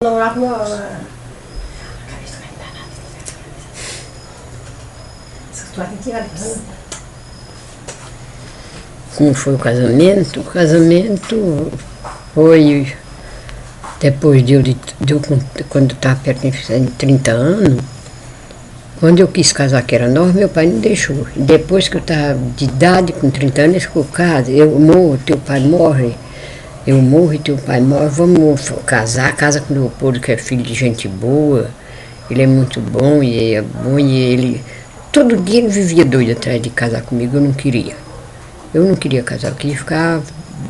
Namorava com Como foi o casamento? O casamento foi depois quando eu estava perto de 30 anos, quando eu quis casar, que era nova, meu pai não deixou. E depois que eu estava de idade, com 30 anos, ele ficou, casa, eu morro, teu pai morre, eu morro e teu pai morre, vamos casar, casa com o Leopoldo, que é filho de gente boa, ele é muito bom, e é bom, e ele... Todo dia ele vivia doido atrás de casar comigo, eu não queria. Eu não queria casar, eu queria ficar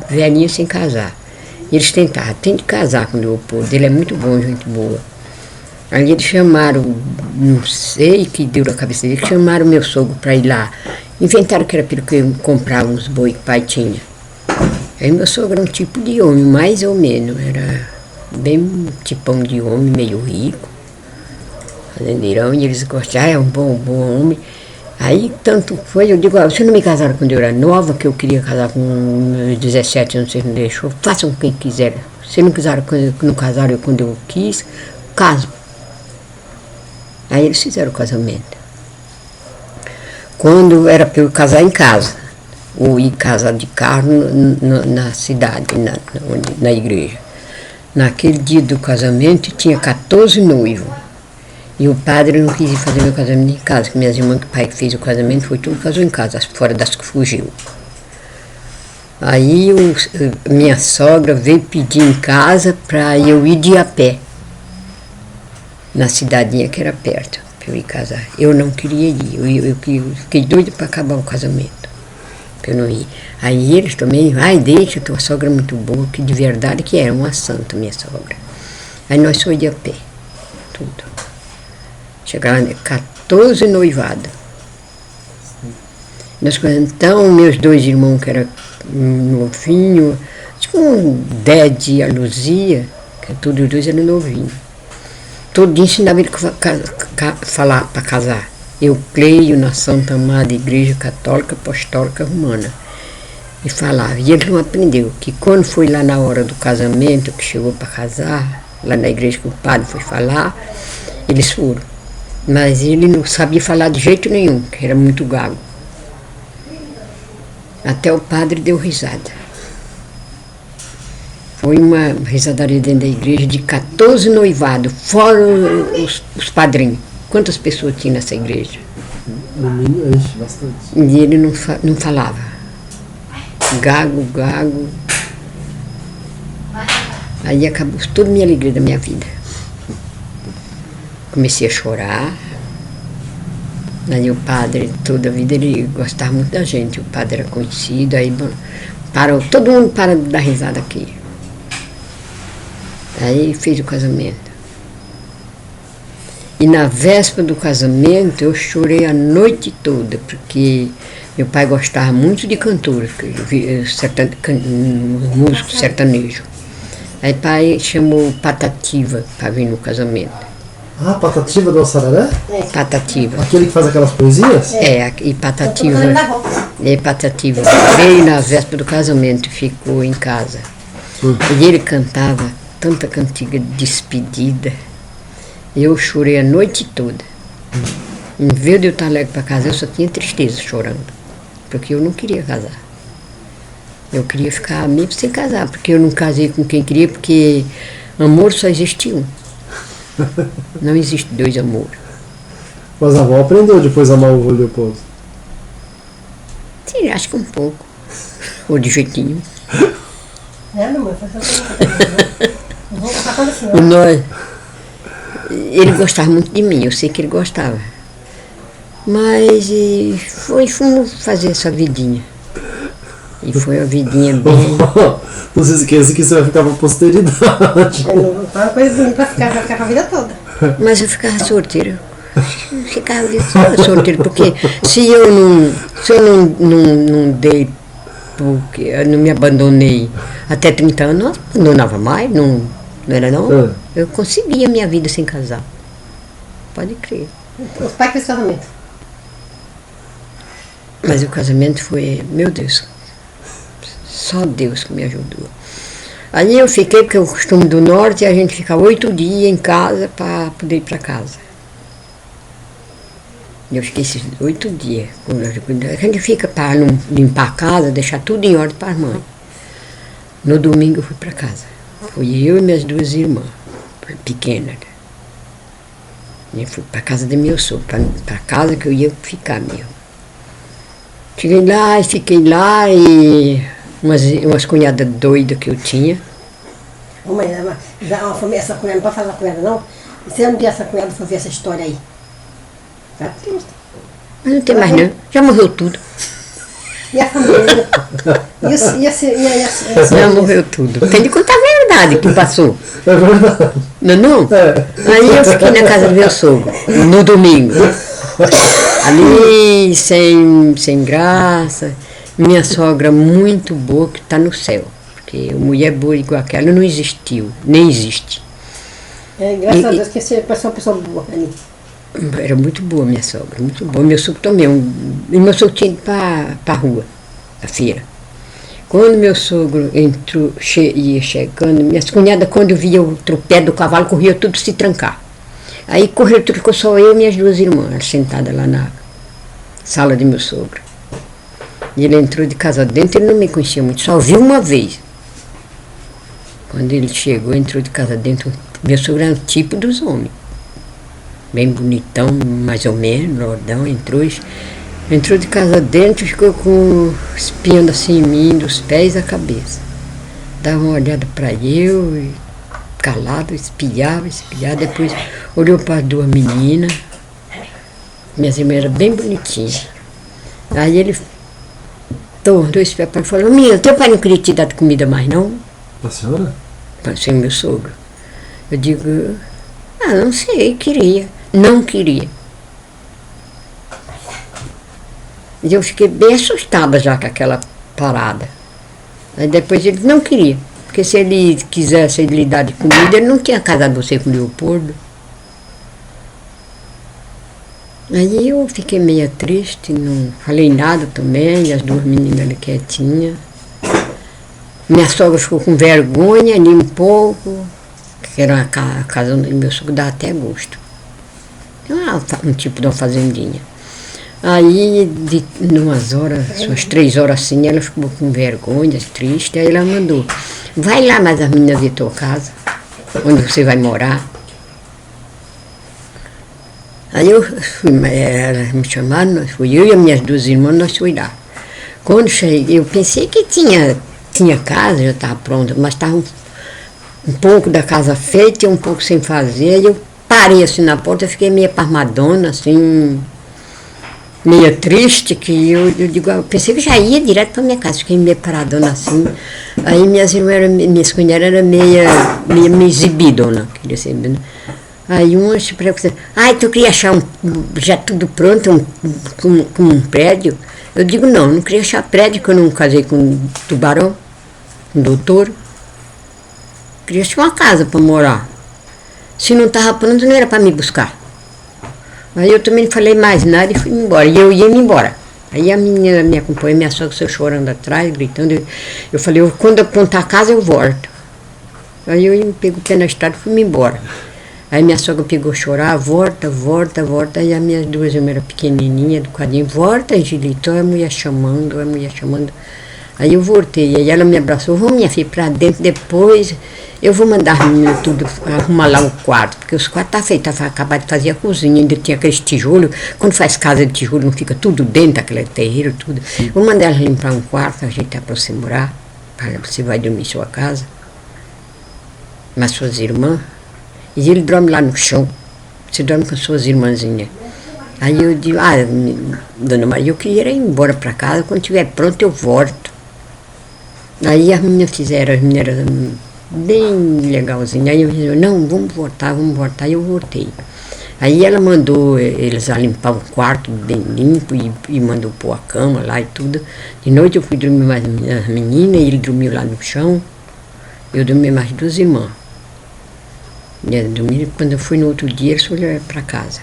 velhinha sem casar. Eles tentaram, tem de casar com o Leopoldo, ele é muito bom, gente boa. Aí eles chamaram, não sei que deu na cabeça dele, que chamaram meu sogro para ir lá. Inventaram que era pelo que eu comprava uns boi que o pai tinha. Aí meu sogro era um tipo de homem, mais ou menos, era bem um tipão de homem, meio rico, fazendeirão, e eles gostaram, é um bom homem. Aí tanto foi, eu digo, vocês não me casaram quando eu era nova, que eu queria casar com meus 17 anos, vocês não deixou, façam quem quiser. Vocês não casaram quando eu quis, caso. Aí eles fizeram o casamento. Quando era para eu casar em casa, ou ir casar de carro na cidade, na igreja. Naquele dia do casamento tinha 14 noivos. E o padre não quis ir fazer meu casamento em casa, que minhas irmãs, que o pai que fez o casamento, foi tudo casou em casa, fora das que fugiu. Aí minha sogra veio pedir em casa para eu ir de a pé, na cidadinha que era perto, para eu ir casar. Eu não queria ir, eu fiquei doida para acabar o casamento, para eu não ir. Aí eles também, deixa, tua sogra é muito boa, que de verdade que era uma santa, minha sogra. Aí nós fomos de a pé, tudo. Chegaram 14 noivados. Então, meus dois irmãos, que eram novinhos, tipo um Ded e a Luzia, que todos os dois eram novinhos. Todo dia ensinava ele a falar para casar. Eu creio na Santa Amada Igreja Católica Apostólica Romana. E falava. E ele não aprendeu, que quando foi lá na hora do casamento, que chegou para casar, lá na igreja que o padre foi falar, eles foram. Mas ele não sabia falar de jeito nenhum, que era muito gago. Até o padre deu risada. Foi uma risadaria dentro da igreja de 14 noivados, fora os padrinhos. Quantas pessoas tinha nessa igreja? No mínimo, bastante. E ele não falava. Gago. Aí acabou toda a minha alegria da minha vida. Comecei a chorar. Aí o padre, toda a vida, ele gostava muito da gente. O padre era conhecido, aí todo mundo para de dar risada aqui. Aí fez o casamento. E na véspera do casamento eu chorei a noite toda, porque meu pai gostava muito de cantores, músico sertanejo. Aí pai chamou Patativa para vir no casamento. Ah, Patativa do Sararé? Patativa. Aquele que faz aquelas poesias? E Patativa. Patativa. Veio na véspera do casamento e ficou em casa. E ele cantava tanta cantiga de despedida. Eu chorei a noite toda. Em vez de eu estar alegre para casar, eu só tinha tristeza chorando. Porque eu não queria casar. Eu queria ficar mesmo sem casar, porque eu não casei com quem queria, porque amor só existe um. Não existe dois amores. Mas a avó aprendeu depois a amar o Leopoldo? Sim, acho que um pouco. Ou de jeitinho. Ele gostava muito de mim, eu sei que ele gostava. Mas fomos fazer essa vidinha. E foi uma vidinha bem... Não se esqueça que você vai ficar pra posteridade. Uma coisa pra ficar a vida toda. Mas eu ficava solteira. Ficava solteira, porque se eu não dei, porque eu não me abandonei até 30 anos, não abandonava mais, não era não? Eu conseguia minha vida sem casar. Pode crer. Os pais fez casamento. Mas o casamento foi, meu Deus, só Deus que me ajudou. Aí eu fiquei, porque o costume do norte, a gente fica 8 dias em casa para poder ir para casa. Eu fiquei esses 8 dias. A gente fica para limpar a casa, deixar tudo em ordem para as mães. No domingo eu fui para casa. Fui eu e minhas 2 irmãs, pequenas. Eu fui para casa de meu sogro, para casa que eu ia ficar mesmo. Cheguei lá e fiquei lá e umas cunhadas doidas que eu tinha. Ô mãe, essa cunhada, não pode falar da cunhada não? Você não tem essa cunhada para ver essa história aí? Tá triste. Mas não tem mais não, já morreu tudo. E a família? Já morreu tudo. Tem de contar a verdade que passou. É verdade. Não, não? É. Aí eu fiquei na casa do meu sogro, no domingo. Ali, sem graça. Minha sogra muito boa, que está no céu. Porque mulher boa igual aquela não existiu, nem existe. Graças a Deus que você é uma pessoa boa ali. Era muito boa minha sogra, muito boa. Meu sogro também. E meu sogro tinha ido para a rua, a feira. Quando meu sogro entrou, ia chegando, minhas cunhadas, quando via o tropé do cavalo, corria tudo se trancar. Aí correu tudo, ficou só eu e minhas 2 irmãs, sentadas lá na sala de meu sogro. E ele entrou de casa dentro, ele não me conhecia muito, só viu uma vez. Quando ele chegou, entrou de casa dentro, meu sogro era o tipo dos homens. Bem bonitão, mais ou menos, lordão, entrou de casa dentro e ficou com espiando assim em mim, dos pés à cabeça. Dava uma olhada para eu, e calado, espiava, depois olhou para as 2 meninas, minhas irmãs eram bem bonitinhas. Aí ele tornou esse pé para mim e falou: Minha, teu pai não queria te dar comida mais não? A senhora? Para ser meu sogro. Eu digo: não sei, queria. Não queria. E eu fiquei bem assustada já com aquela parada. Aí depois ele não queria. Porque se ele quisesse lhe dar de comida, ele não tinha casado você com o Leopoldo. Aí eu fiquei meio triste, não falei nada também, e as 2 meninas ali quietinhas. Minha sogra ficou com vergonha ali um pouco, que era uma casa onde meu sogro dava até gosto. Um tipo de uma fazendinha. Aí, umas horas, umas 3 horas assim, ela ficou com vergonha, triste, aí ela mandou: vai lá mais as meninas ver tua casa, onde você vai morar. Aí eu fui, elas me chamaram, fui eu e as minhas 2 irmãs, nós fui lá. Quando cheguei, eu pensei que tinha casa, já estava pronta, mas estava um pouco da casa feita e um pouco sem fazer. Aí eu parei assim na porta, eu fiquei meio parmadona, assim, meio triste, que eu pensei que já ia direto para minha casa, fiquei meio paradona assim. Aí minhas cunhadas eram meio exibidona, queria ser. Aí uma se preocupa: tu queria achar já tudo pronto, um prédio? Eu digo: não queria achar prédio, que eu não casei com um tubarão, um doutor. Queria achar uma casa para morar. Se não estava pronto, não era para me buscar. Aí eu também não falei mais nada e fui embora. E eu ia me embora. Aí a menina me acompanhou, minha sogra saiu chorando atrás, gritando. Eu falei: quando eu prontar a casa, eu volto. Aí eu peguei o pé na estrada e fui embora. Aí minha sogra pegou a chorar: volta. Aí as minhas 2 irmãs eram pequenininhas, do quadrinho: volta, Angelito, a mulher chamando. Aí eu voltei, aí ela me abraçou: vamos, minha filha, para dentro, depois eu vou mandar as meninas tudo arrumar lá o quarto, porque os quartos estavam feitos, acabar de fazer a cozinha, ainda tinha aqueles tijolos, quando faz casa de tijolo não fica tudo dentro, aquele terreiro, tudo. Vou mandar elas limpar um quarto, ajeitar para você morar, você vai dormir em sua casa, mas suas irmãs, e ele dorme lá no chão, você dorme com suas irmãzinhas. Aí eu digo: dona Maria, eu queria ir embora para casa, quando estiver pronto eu volto. Aí as meninas fizeram, as meninas eram bem legalzinhas. Aí eu disse: não, vamos voltar. Aí eu voltei. Aí ela mandou eles a limpar o quarto bem limpo e mandou pôr a cama lá e tudo. De noite eu fui dormir mais as meninas, e ele dormiu lá no chão. Eu dormi mais 2 irmãs. E elas dormiram. Quando eu fui no outro dia, eles foram para casa.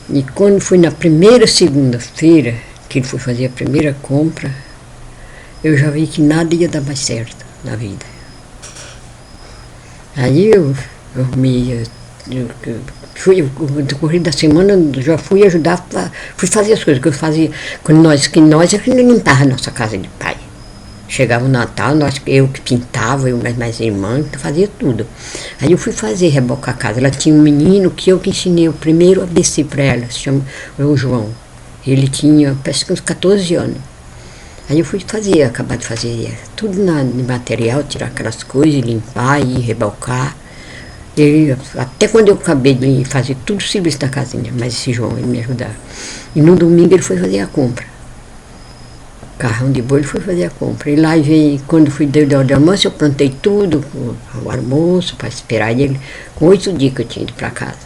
E quando fui na primeira segunda-feira, que ele foi fazer a primeira compra, eu já vi que nada ia dar mais certo. na vida. Aí eu fui, no decorrer da semana, já fui ajudar, fui fazer as coisas que eu fazia. Quando nós é que limpava a nossa casa de pai. Chegava o Natal, eu que pintava, eu mais irmã, que fazia tudo. Aí eu fui rebocar a casa. Ela tinha um menino que eu que ensinei o primeiro ABC para ela, se chama o João. Ele tinha, parece que uns 14 anos. Aí eu fui acabar de fazer tudo de material, tirar aquelas coisas, limpar e rebocar. Até quando eu acabei de fazer tudo serviço da casinha, mas esse João, ele me ajudava. E no domingo ele foi fazer a compra. Carrão de boi, ele foi fazer a compra. E lá veio, quando fui deu de almoço, eu plantei tudo, o almoço, para esperar ele. Com 8 dias que eu tinha ido para casa.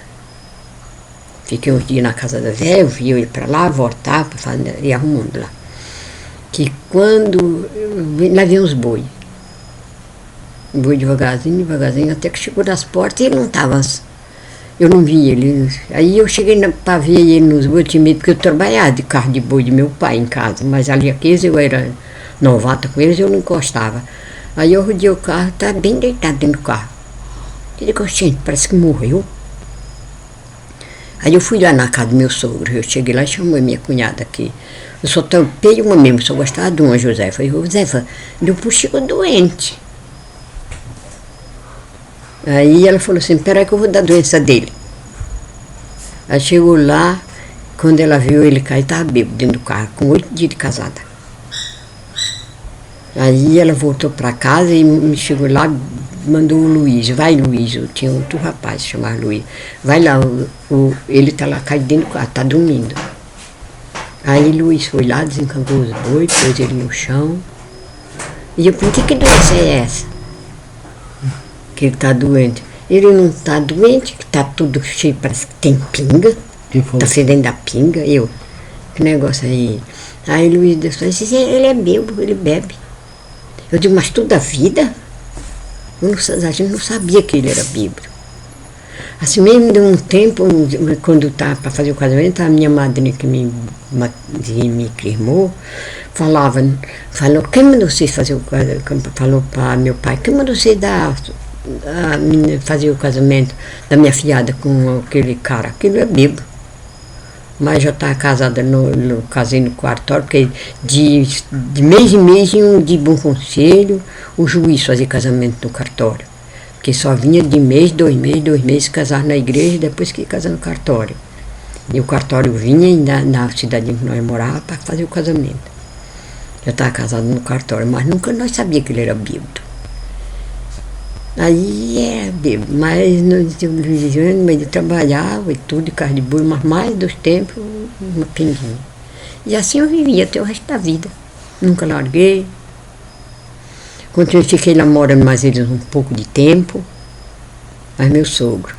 Fiquei uns dias na casa da velha, via ele para lá, voltava, e arrumando lá. Que quando, lá veio uns boi. Boi devagarzinho, até que chegou nas portas e ele não estava. Eu não vi ele. Aí eu cheguei para ver ele nos bois, eu tinha medo, porque eu trabalhava de carro de boi de meu pai em casa, mas ali aqueles eu era novata com eles, eu não encostava. Aí eu rodei o carro, estava bem deitado dentro do carro. Eu digo, gente, parece que morreu. Aí eu fui lá na casa do meu sogro, eu cheguei lá e chamei minha cunhada aqui. Eu só tampei uma mesmo, só gostava de uma, Josefa. Eu falei, Josefa, meu puxo chegou doente. Aí ela falou assim, peraí que eu vou dar a doença dele. Aí chegou lá, quando ela viu ele cair, estava bêbado dentro do carro, com 8 dias de casada. Aí ela voltou para casa e me chegou lá, mandou o Luiz, vai Luiz, eu tinha outro rapaz chamado Luiz, vai lá, ele está lá caído dentro do carro, está dormindo. Aí Luiz foi lá, desencancou os bois, pôs ele no chão. E eu perguntei, que doença é essa? Que ele está doente. Ele não está doente, que está tudo cheio, parece que tem pinga. Está fedendo da pinga. Que negócio aí. Aí Luiz disse, ele é bêbado, ele bebe. Eu digo, mas toda a vida? A gente não sabia que ele era bêbado. Assim mesmo de um tempo, quando estava para fazer o casamento, a minha madrinha que me crimou, falou, quem mandou você fazer o casamento? Falou para meu pai, quem mandou você fazer o casamento da minha filhada com aquele cara? Aquilo é bêbado. Mas já estava casada, casei no cartório, porque de mês em mês, de bom conselho, o juiz fazia casamento no cartório. Porque só vinha de mês, 2 meses, casar na igreja e depois que ia casar no cartório. E o cartório vinha na cidade que nós morávamos para fazer o casamento. Eu estava casado no cartório, mas nunca nós sabíamos que ele era bêbado. Aí era bêbado, mas no meio de trabalhava e tudo, de carro de boi, mas mais dos tempos, uma pinguinha. E assim eu vivia até o resto da vida. Nunca larguei. Continuei, fiquei lá morando mais eles um pouco de tempo, mas meu sogro.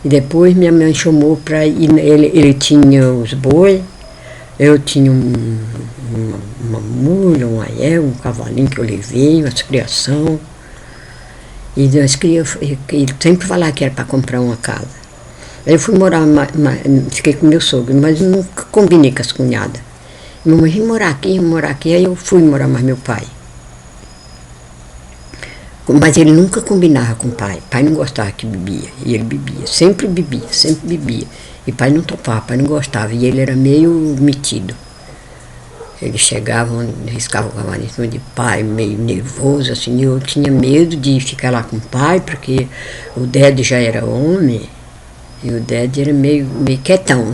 E depois minha mãe chamou para ir, ele tinha os boi, eu tinha uma mula, uma égua, um cavalinho que eu levei, umas criação. E ele sempre falava que era para comprar uma casa. Aí eu fui morar, fiquei com meu sogro, mas nunca combinei com as cunhadas. Mamãe, vim morar aqui, aí eu fui morar mais meu pai. Mas ele nunca combinava com o pai. O pai não gostava que bebia. E ele bebia. Sempre bebia. E o pai não topava, o pai não gostava. E ele era meio metido. Ele chegava, riscava o cavalo em cima de pai, meio nervoso, assim. Eu tinha medo de ficar lá com o pai, porque o Dede já era homem. E o Dede era meio quietão,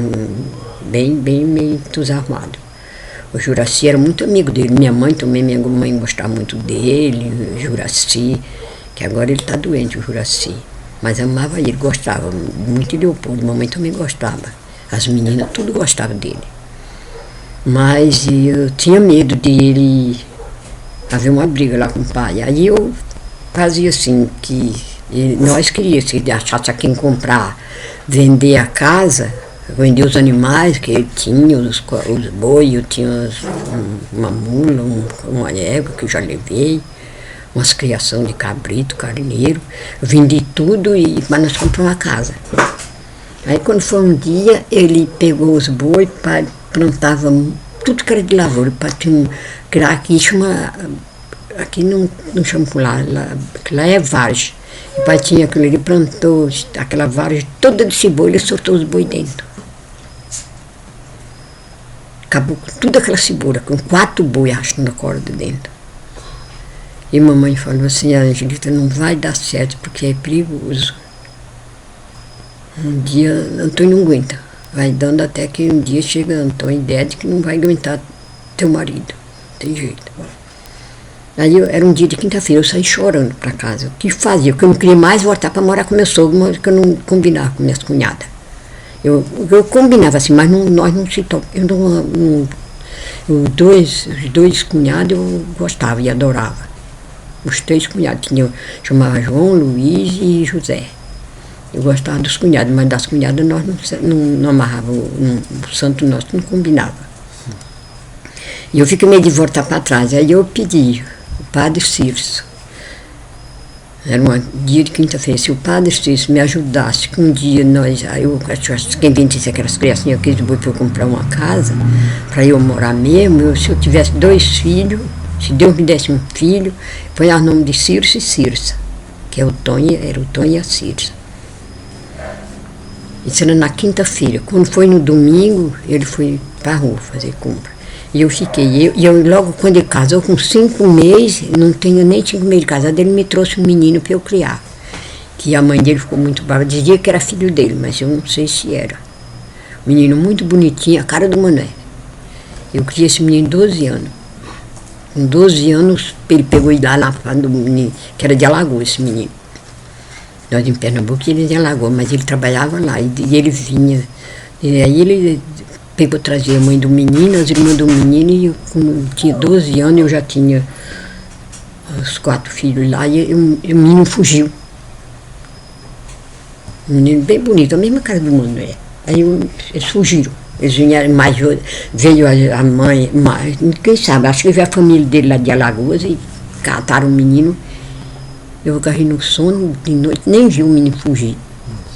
bem meio entusiasmado. O Juraci era muito amigo dele, minha mãe gostava muito dele, o Juraci, que agora ele está doente, o Juraci. Mas amava ele, gostava muito de Leopoldo, mamãe também gostava. As meninas tudo gostavam dele. Mas eu tinha medo de ele haver uma briga lá com o pai. Aí eu fazia assim, que nós queríamos, se ele achasse a quem comprar, vender a casa, vender os animais que ele tinha, os boi, eu tinha uma mula, uma égua que eu já levei, umas criação de cabrito, carneiro, eu vendi tudo mas nós compramos uma casa. Aí quando foi um dia, ele pegou os boi, plantava tudo que era de lavoura, para criar aqui, aqui não chamo lá é vargem. O pai tinha aquilo, ele plantou aquela vargem toda de cebola e soltou os boi dentro. Acabou com toda aquela cebola, com 4 boi arrastando a corda dentro. E mamãe falou assim, a Angelita, não vai dar certo porque é perigoso. Um dia Antônio não aguenta, vai dando até que um dia chega Antônio, ideia de que não vai aguentar teu marido, não tem jeito. Aí era um dia de quinta-feira, eu saí chorando para casa. O que fazia? Porque eu não queria mais voltar para morar com meu sogro, que eu não combinava com minhas cunhadas. Eu combinava assim, mas nós não se tocamos. Os dois cunhados eu gostava e adorava. Os 3 cunhados, chamava João, Luiz e José. Eu gostava dos cunhados, mas das cunhadas nós não amarrávamos, o santo nosso não combinava. E eu fiquei meio de voltar para trás, aí eu pedi o padre Circe. Era um dia de quinta-feira, se o padre Circe me ajudasse, que um dia quem vem dizer aquelas criancinhas que eles eu comprar uma casa, para eu morar mesmo, se eu tivesse 2 filhos, se Deus me desse um filho, põe o nome de Circe e Circe, que era o Tonho e a Circe. Isso era na quinta-feira. Quando foi no domingo, ele foi para a rua fazer compra. E eu fiquei, logo quando ele casou, com 5 meses, não tenho nem 5 meses de casado, ele me trouxe um menino para eu criar. Que a mãe dele ficou muito brava, dizia que era filho dele, mas eu não sei se era. Um menino muito bonitinho, a cara do Mané. Eu criei esse menino 12 anos. Com 12 anos, ele pegou e lá do menino, que era de Alagoas, esse menino. Nós em Pernambuco, ele era de Alagoas, mas ele trabalhava lá, e ele vinha. E aí ele pegou, trazia a mãe do menino, as irmãs do menino, e eu, quando tinha 12 anos, eu já tinha os 4 filhos lá, e o menino fugiu. Um menino bem bonito, a mesma cara do Manuel. Aí eles fugiram. Eles vieram mais, veio a mãe, quem sabe, acho que veio a família dele lá de Alagoas e cataram o menino. Eu agarrei no sono de noite, nem vi o menino fugir.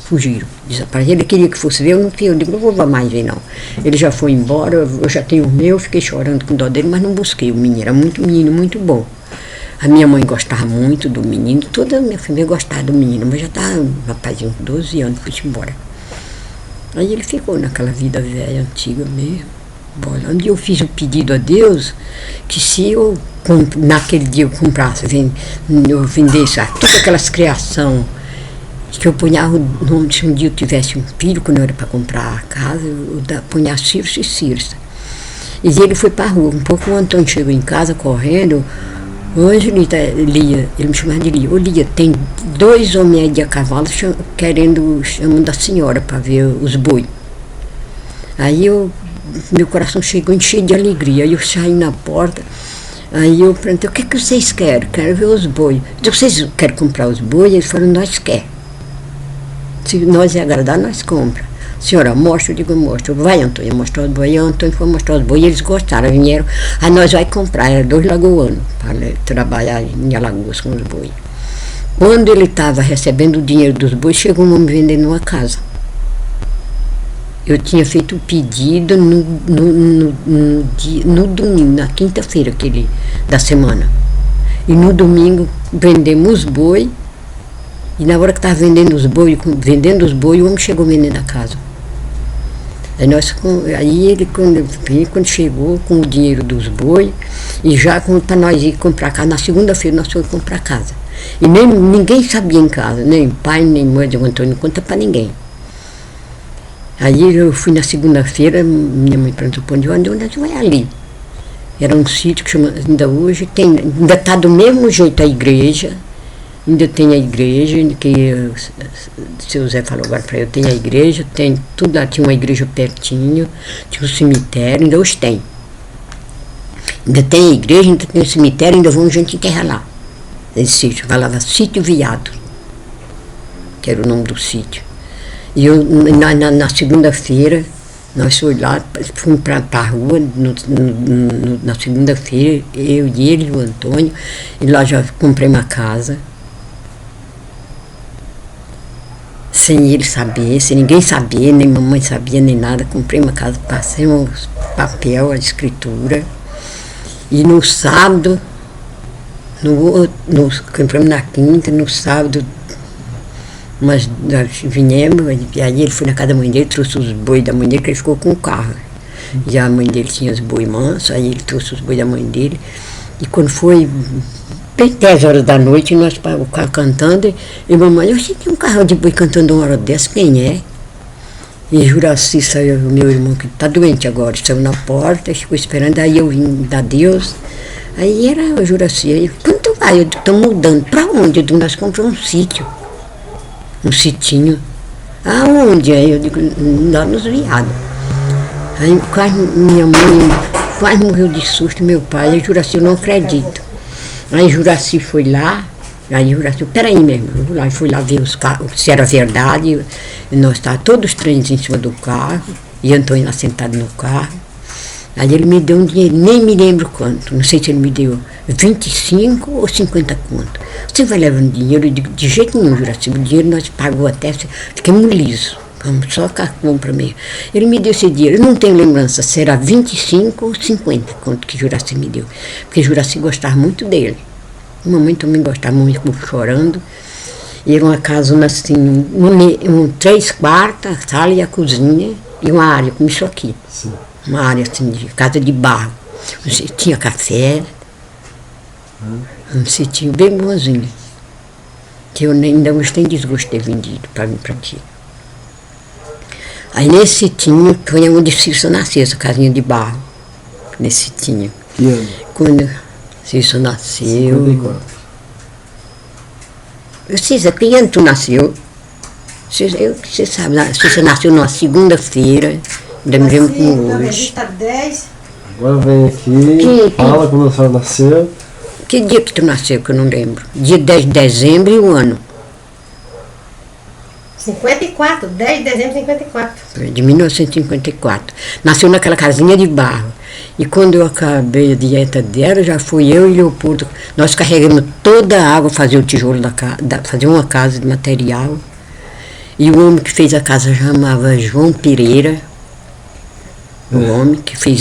Fugiram, desapareceram. Ele queria que fosse ver, eu digo, não vou mais ver não. Ele já foi embora, eu já tenho o meu, fiquei chorando com dó dele, mas não busquei o menino, era muito menino, muito bom. A minha mãe gostava muito do menino, toda a minha família gostava do menino, mas já estava um rapazinho com 12 anos, foi embora. Aí ele ficou naquela vida velha, antiga mesmo, bolando. E eu fiz o pedido a Deus que se eu, naquele dia eu comprasse, eu vendesse todas aquelas criações, que eu punhava o nome, se um dia eu tivesse um filho, quando eu era para comprar a casa, eu punha Circe e Circe. E ele foi para a rua, um pouco o Antônio chegou em casa correndo. Hoje Lia, ele me chamava de Lia. Ô Lia, tem 2 homens de a cavalo chamando a senhora para ver os boi. Aí meu coração chegou encheu de alegria. Aí eu saí na porta, aí eu perguntei, o que vocês querem? Quero ver os boi. Vocês querem comprar os boi? Eles falaram, nós quer. Se nós agradar, nós compra. Senhora, mostra, eu digo, mostra. Vai, Antônio, mostrar os boi. E o Antônio foi mostrar os boi e eles gostaram, vieram. Aí nós vai comprar, era 2 lagoanos, para trabalhar em Alagoas com os boi. Quando ele estava recebendo o dinheiro dos boi, chegou um homem vendendo uma casa. Eu tinha feito o pedido no domingo, na quinta-feira da semana. E no domingo vendemos os boi. E na hora que estava vendendo os boi, o homem chegou vendendo a casa. Aí ele, quando chegou com o dinheiro dos boi, e já para nós ir comprar casa, na segunda-feira nós fomos comprar casa. E ninguém sabia em casa, nem pai, nem mãe de Antônio, não conta para ninguém. Aí eu fui na segunda-feira, minha mãe perguntou para onde vai ali. Era um sítio que chama, ainda está do mesmo jeito a igreja. Ainda tem a igreja, que o seu Zé falou agora para eu, tem a igreja, tem tudo lá, tinha uma igreja pertinho, tinha um cemitério, ainda hoje tem. Ainda tem a igreja, ainda tem o cemitério, ainda vão gente enterrar lá. Esse sítio, falava Sítio Viado, que era o nome do sítio. E eu, na segunda-feira, nós fomos lá, fomos para a rua, na segunda-feira, eu e ele, o Antônio, e lá já comprei uma casa. Sem ele saber, sem ninguém saber, nem mamãe sabia, nem nada. Comprei uma casa, passei um papel, a escritura. E no sábado, Compramos na quinta, no sábado, mas nós viemos, e aí ele foi na casa da mãe dele, trouxe os bois da mãe dele, que ele ficou com o carro. E a mãe dele tinha os bois mansos, aí ele trouxe os bois da mãe dele. E quando foi bem 10 horas da noite, nós o carro cantando, e mamãe, eu achei que tinha um carro de boi cantando uma hora dessa, quem é? E Juraci saiu, meu irmão que está doente agora, saiu na porta, ficou esperando, aí eu vim dar Deus. Aí era o Juraci, aí, quando tu vai? Eu digo, estamos mudando, para onde? Eu digo, nós compramos um sítio, um sitinho. Aonde? Aí eu digo, lá nos Viados. Aí quase minha mãe quase morreu de susto, meu pai, aí Juraci, eu não acredito. Aí Juraci foi lá, aí Juraci, peraí mesmo, eu vou lá, e fui lá ver os carros, se era verdade, e nós estávamos todos os trens em cima do carro, e Antônio lá sentado no carro. Aí ele me deu um dinheiro, nem me lembro quanto, não sei se ele me deu 25 ou 50 conto. Você vai levando dinheiro? Eu digo, de jeito nenhum, Juraci, o dinheiro nós pagou até, ficamos lisos, vamos só cartão para mim. Ele me deu esse dinheiro, eu não tenho lembrança, se era 25 ou 50 conto que Juraci me deu, porque Juraci gostava muito dele. Mamãe também gostava muito, ficou chorando. E era uma casa assim, 3 quartos, a sala e a cozinha, e uma área como isso aqui. Sim. Uma área assim, de casa de barro. Tinha café, um sitinho bem bonzinho. Que eu ainda hoje tenho desgosto de ter vendido para mim, para ti. Aí nesse sitinho foi onde Cício nasceu, essa casinha de barro. Nesse sitinho. Que ano? Quando Cício nasceu. 54. Cício, que ano tu nasceu? Você sabe, Cício nasceu numa segunda-feira. Ainda me lembro como hoje. Agora vem aqui, fala quando a senhora nasceu. Que dia que tu nasceu, que eu não lembro? Dia 10 de dezembro e o ano? 54, 10 de dezembro de 54. De 1954. Nasceu naquela casinha de barro. E quando eu acabei a dieta dela, já fui eu e Leopoldo. Nós carregamos toda a água, fazia o tijolo da casa, fazia uma casa de material. E o homem que fez a casa chamava João Pereira. O homem que fez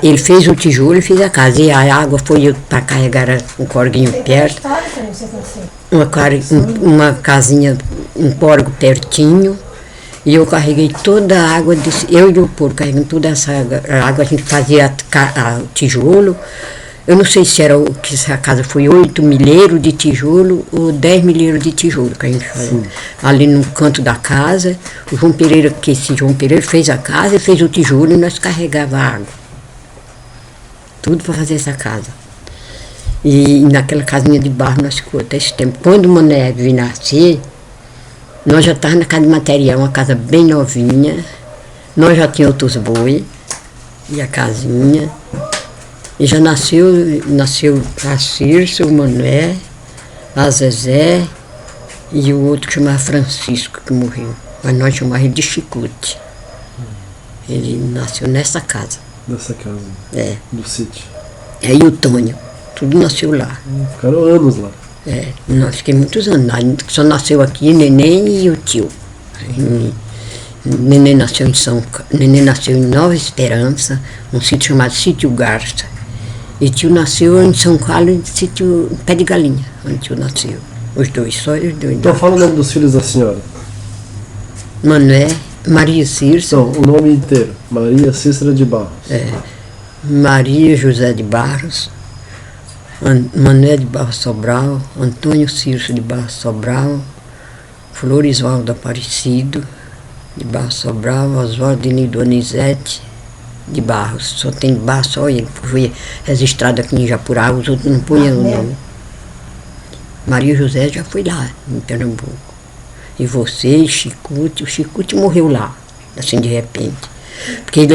ele fez o tijolo e fez a casa. E a água foi para carregar um corguinho perto. Uma casinha, um corgo pertinho. E eu carreguei toda a água, eu e o porco carregando toda essa água, a gente fazia o tijolo. Eu não sei se era que essa casa foi 8 milheiros de tijolo ou 10 milheiros de tijolo que a gente fazia. Ali no canto da casa, o João Pereira, que esse João Pereira fez a casa e fez o tijolo e nós carregava a água. Tudo para fazer essa casa. E naquela casinha de barro nós ficamos até esse tempo. Quando o Mané veio nascer, nós já estávamos na casa de material, uma casa bem novinha. Nós já tínhamos outros boi e a casinha. E já nasceu a Circe, o Manuel, a Zezé e o outro que chamava Francisco, que morreu. Mas nós chamávamos ele de Chicute. Ele nasceu nessa casa. Dessa casa? É. Do sítio? É, e o Tônio, tudo nasceu lá. Ficaram anos lá. É, nós ficamos muitos anos lá. Só nasceu aqui Neném e o tio. Neném nasceu em Nova Esperança, um sítio chamado Sítio Garça. E tio nasceu em São Carlos, sítio Pé de Galinha, onde tio nasceu. Os dois, só os dois. Então fala o nome dos filhos da senhora. Manuel, Maria Circe. Não, o nome inteiro. Maria Cícera de Barros. É, Maria José de Barros, Manuel de Barros Sobral, Antônio Circe de Barros Sobral, Florisvaldo Aparecido de Barros Sobral, Oswaldo Nildo Anizete de Barros. Só tem Barros, só ele. Foi registrado aqui em Japurá, os outros não punham o nome. Maria José já foi lá, em Pernambuco. E você, Chicute, o Chicute morreu lá, assim de repente. Porque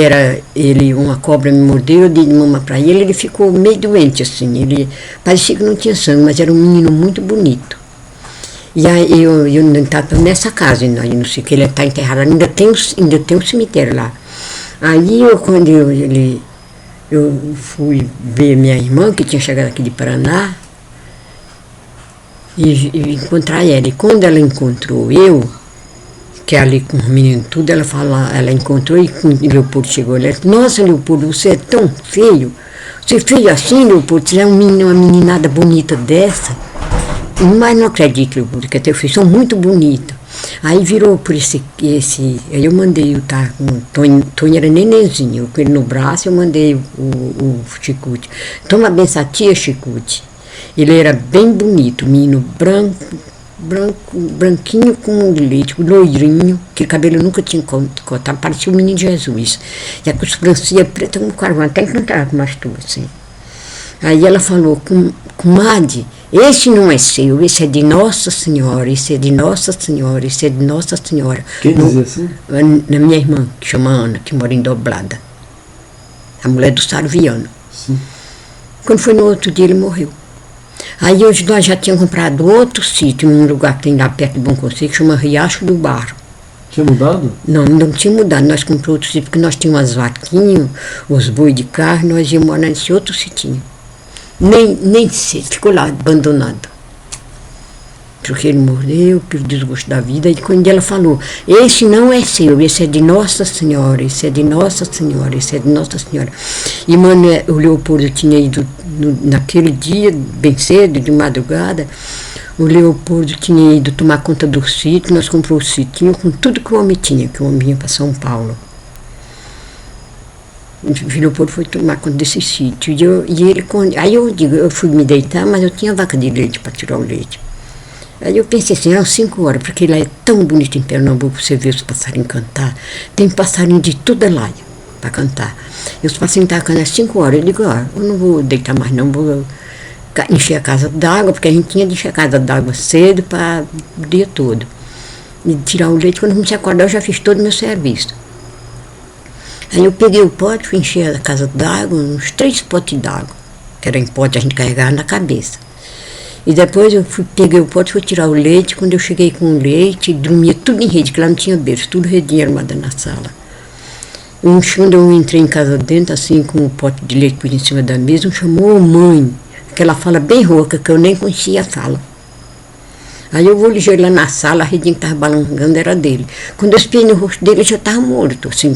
uma cobra me mordeu, eu dei mama para ele ficou meio doente assim. Ele parecia que não tinha sangue, mas era um menino muito bonito. E aí eu estava nessa casa, aí não sei que ele está enterrado, ainda tem um cemitério lá. Aí quando eu fui ver minha irmã, que tinha chegado aqui de Paraná, e encontrar ela. E quando ela encontrou eu, que é ali com os meninos tudo, ela encontrou e quando Leopoldo chegou, ela disse, nossa, Leopoldo, você é tão feio. Você é feio assim, Leopoldo, você é uma meninada bonita dessa. Mas não acredito, Leopoldo, que a teu filho são muito bonita. Aí virou por esse aí eu mandei o Tonho era nenenzinho, com ele no braço, eu mandei o Chicute. Toma benção, tia Chicute. Ele era bem bonito, menino branquinho com leite, loirinho, que o cabelo nunca tinha cortado, parecia o menino Jesus. E a sobrancelha preta como carvão, até encantava com umas tuas assim. Aí ela falou, comadre, esse não é seu, esse é de Nossa Senhora, esse é de Nossa Senhora, esse é de Nossa Senhora. Quem dizia assim? Na minha irmã, que chama Ana, que mora em Doblada. A mulher do Sarviano. Sim. Quando foi no outro dia, ele morreu. Aí hoje nós já tínhamos comprado outro sítio, num lugar que tem lá perto de Bom Conselho, que chama Riacho do Barro. Tinha mudado? Não tinha mudado. Nós compramos outro sítio, porque nós tínhamos as vaquinhas, os bois de carne, nós íamos morar nesse outro sitinho. Nem sei, ficou lá abandonado. Porque ele morreu, pelo desgosto da vida, e quando ela falou, esse não é seu, esse é de Nossa Senhora, esse é de Nossa Senhora, esse é de Nossa Senhora. E o Leopoldo tinha ido, naquele dia, bem cedo, de madrugada, o Leopoldo tinha ido tomar conta do sítio, nós compramos o sítio com tudo que o homem tinha, que o homem vinha para São Paulo. O Leopoldo foi tomar conta desse sítio. Aí eu digo, eu fui me deitar, mas eu tinha vaca de leite para tirar o leite. Aí eu pensei assim, eram 5 horas, porque lá é tão bonito em Pernambuco, você vê os passarinhos cantar. Tem passarinho de toda laia para cantar. E os passarinhos estavam cantando às 5 horas. Eu digo, eu não vou deitar mais não, vou encher a casa d'água, porque a gente tinha de encher a casa d'água cedo para o dia todo. E tirar o leite, quando eu comecei a acordar, eu já fiz todo o meu serviço. Aí eu peguei o pote, fui encher a casa d'água, uns 3 potes d'água, que era em pote, a gente carregava na cabeça. E depois eu peguei o pote, fui tirar o leite, quando eu cheguei com o leite, dormia tudo em rede, que lá não tinha berço, tudo redinha armada na sala. Quando eu entrei em casa dentro, assim, com o pote de leite por em cima da mesa, chamou mãe, aquela fala bem rouca, que eu nem conhecia a fala. Aí eu vou ligeiro lá na sala, a redinha que estava balangando era dele. Quando eu espiei no rosto dele, ele já estava morto. Assim,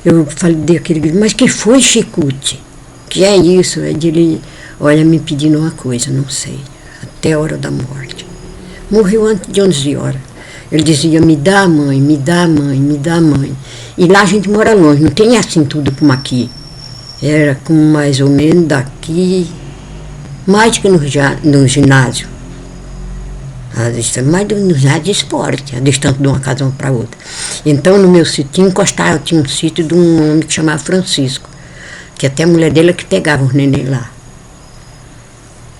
eu falei daquele grito, mas que foi, Chicute? Que é isso? É de ele, olha, me pedindo uma coisa, não sei, até a hora da morte. Morreu antes de 11 horas. Ele dizia, me dá mãe, me dá mãe, me dá mãe. E lá a gente mora longe, não tem assim tudo como aqui. Era como mais ou menos daqui, mais que no ginásio. Mais no ginásio de esporte, a distância de uma casa para outra. Então, no meu sítio, encostava, tinha um sítio de um homem que chamava Francisco, que até a mulher dele que pegava os neném lá.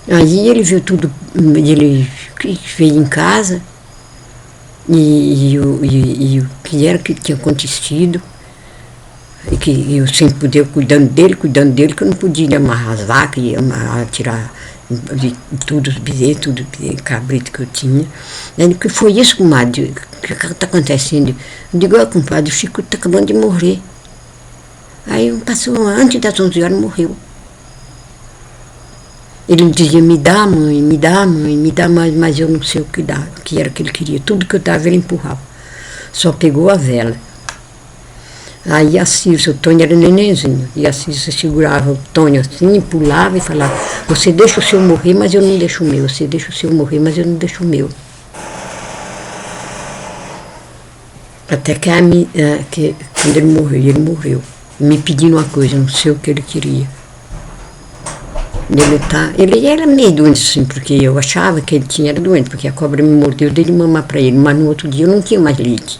Aí ele viu tudo, ele veio em casa, e o que era que tinha acontecido, e que eu sempre podia cuidando dele, que eu não podia amarrar as vacas, tirar de tudo, os bezerros, tudo cabrito que eu tinha. Ele que foi isso, comadre, o que está acontecendo? Eu digo, compadre, o Chico está acabando de morrer. Aí passou, antes das 11 horas, morreu. Ele dizia, me dá mãe, me dá mãe, me dá mais, mas eu não sei o que dá, o que era que ele queria. Tudo que eu dava, ele empurrava. Só pegou a vela. Aí a Cícia, o Tônio era nenenzinho, e a Cícia segurava o Tônio assim, pulava e falava, você deixa o seu morrer, mas eu não deixo o meu, você deixa o seu morrer, mas eu não deixo o meu. Até que quando ele morreu, me pedindo uma coisa, não sei o que ele queria. Ele era meio doente, assim, porque eu achava que ele era doente, porque a cobra me mordeu dele mamar para ele, mas no outro dia eu não tinha mais leite.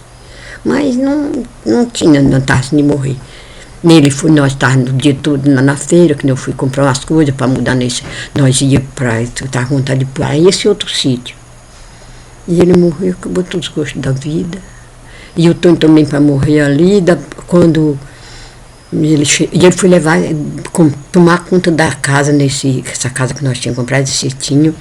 Mas não estava assim de morrer. Nós estávamos o dia todo na feira, que eu fui comprar umas coisas para mudar nesse. Nós íamos para. Eu estava com vontade de ir para esse outro sítio. E ele morreu, acabou todos os gostos da vida. E o Tony também para morrer ali, quando ele foi levar, tomar conta da casa, essa casa que nós tínhamos comprado, esse sitinho.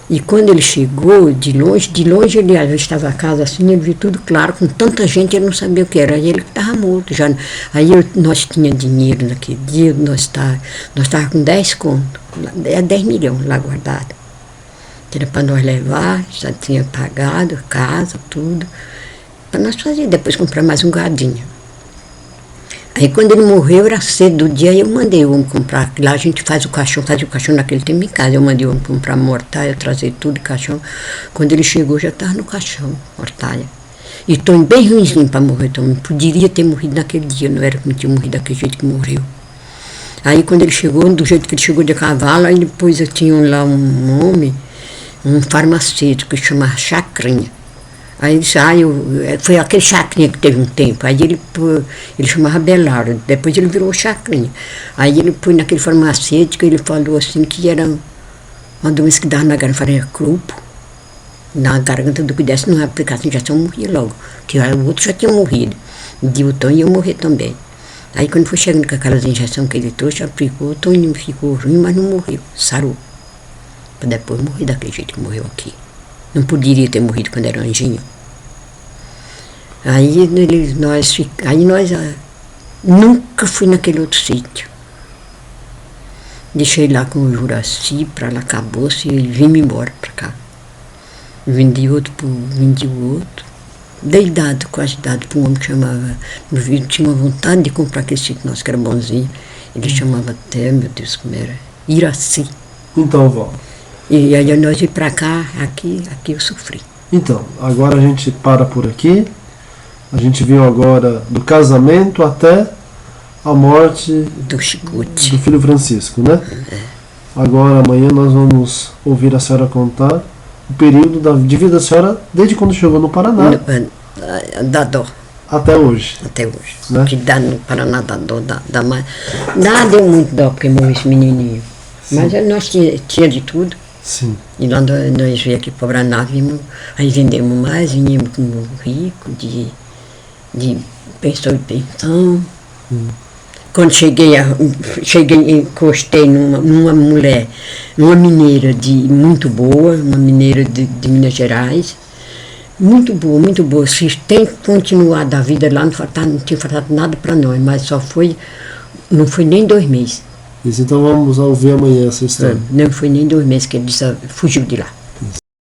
E quando ele chegou, de longe ele estava a casa assim, ele viu tudo claro, com tanta gente, ele não sabia o que era. Aí ele estava morto já. Aí nós tínhamos dinheiro naquele dia, nós estávamos com 10 contos, 10 milhões lá guardado. Que era para nós levar, já tinha pagado a casa, tudo. para nós fazer, depois comprar mais um gadinho. Aí quando ele morreu, era cedo do dia, eu mandei o homem comprar. Lá a gente fazia o caixão naquele tempo em casa. Eu mandei o homem comprar mortalha, trazer tudo, caixão. Quando ele chegou, já estava no caixão, mortalha. E estou bem ruimzinho para morrer, então poderia ter morrido naquele dia, não era que não tinha morrido daquele jeito que morreu. Aí quando ele chegou, do jeito que ele chegou de cavalo, aí depois tinha lá um homem, um farmacêutico que chamava Chacrinha. Aí ele disse, foi aquele Chacrinha que teve um tempo. Aí ele chamava Belardo, depois ele virou Chacrinha. Aí ele foi naquele farmacêutico, ele falou assim que era uma doença que dava na garganta, faria grupo, na garganta do que desse, não aplicasse injeção, morria logo. Que o outro já tinha morrido. De o Tonho ia morrer também. Aí quando foi chegando com aquelas injeções que ele trouxe, aplicou, o Tonho ficou ruim, mas não morreu, sarou. Para depois morrer daquele jeito que morreu aqui. Não poderia ter morrido quando era anjinho. Aí nós nunca fui naquele outro sítio. Deixei lá com o Juraci, para lá acabou-se, e vim embora para cá. Vendi o outro. Dei quase dado para um homem que chamava. Meu filho tinha uma vontade de comprar aquele sítio nosso, que era bonzinho. Ele chamava até, meu Deus, como era? Iraci. Então, vó. E aí nós ir para cá, aqui eu sofri. Então, agora a gente para por aqui. A gente viu agora do casamento até a morte do Chicute, do filho Francisco, né? É. Agora, amanhã, nós vamos ouvir a senhora contar o período de vida da senhora desde quando chegou no Paraná. Dá dó. Até hoje. Até hoje. Né? Que dá no Paraná, dá dó, dá mais. Deu muito dó porque morreu esse menininho. Sim. Mas nós tinha de tudo. Sim. E lá nós viemos aqui para o Paraná, aí vendemos mais, vinhamos como rico, de pensão e pensão. Quando encostei numa mulher, numa mineira muito boa, uma mineira de Minas Gerais, muito boa. Se tem continuado a vida lá, não tinha faltado nada para nós, mas não foi nem 2 meses. Então vamos ouvir amanhã essa história. Não foi nem 2 meses que ele fugiu de lá.